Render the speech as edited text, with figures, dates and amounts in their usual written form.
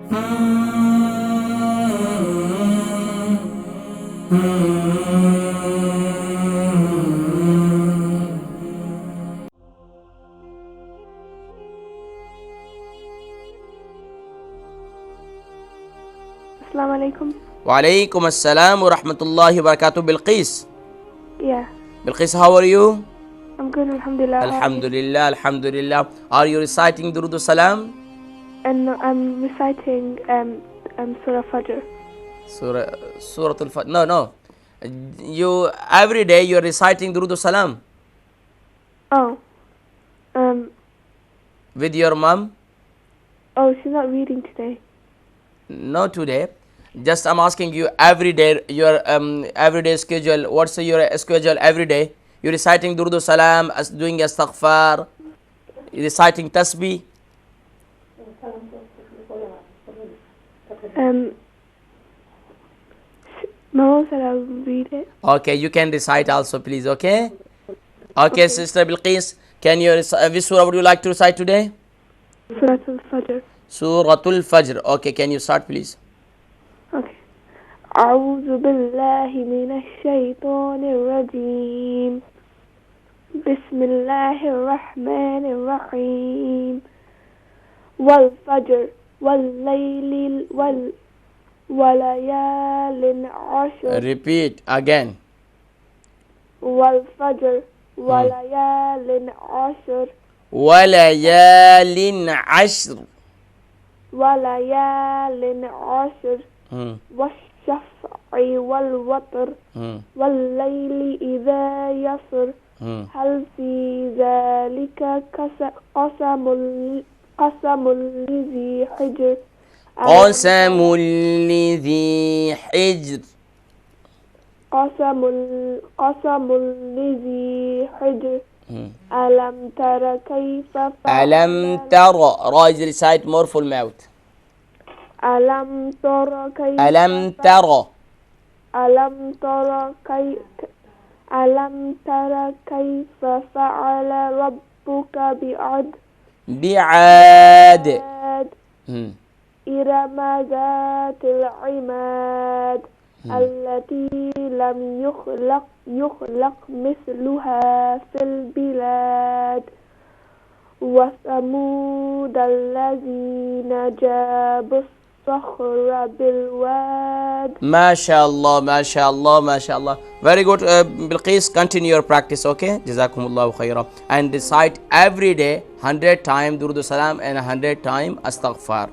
Assalamu alaikum. Walaikum assalam wa rahmatullahi wa barakatuh. Bilqis. Yeah, Bilqis, how are you? I'm good, alhamdulillah. Alhamdulillah, alhamdulillah. Are you reciting Durood Salam? And I'm reciting Surah-Al-Fajr. Sorat-Ul-Fajar. No. You every day you are reciting Durood Salam Oh, with your mom? oh, she's not reading today. No, today. Just I'm asking you every day your everyday schedule. What's your schedule every day? You reciting Durood Salam, doing Astaghfar, reciting Tasbih. Mama said I'll read it. Okay, you can recite also, please. Okay, Sister Bilqis, can you which surah would you like to recite today? Surat-Ul-Fajr. Sorat-Ul-Fajr. Okay, can you start, please? Okay. أعوذ بالله من الشيطان الرجيم. بسم الله الرحمن الرحيم. والفجر والليل وليال عشر. Repeat again. والفجر وليال عشر. وليال عشر. وليال عشر. والشفع والوتر. والليل إذا يسر. هل في ذلك قسم لذي حجر. قسم لذي حجر. قسم لذي حجر. ألم تر كيف فعل. ألم ترى. Rise, recite more full mouth. ألم تر كيف. ألم ترى. ألم تر كيف فعل ربك بعاد. بعاد. إرم ذات العماد. التي لم يخلق مثلها في البلاد. وثمود الذين جابوا الصخر بالواد. MashaAllah, MashaAllah, MashaAllah. Very good, Bilqis. Continue your practice, okay? Jazakumullahu khaira. And recite every day 100 times Durood Salam and 100 times Astaghfar.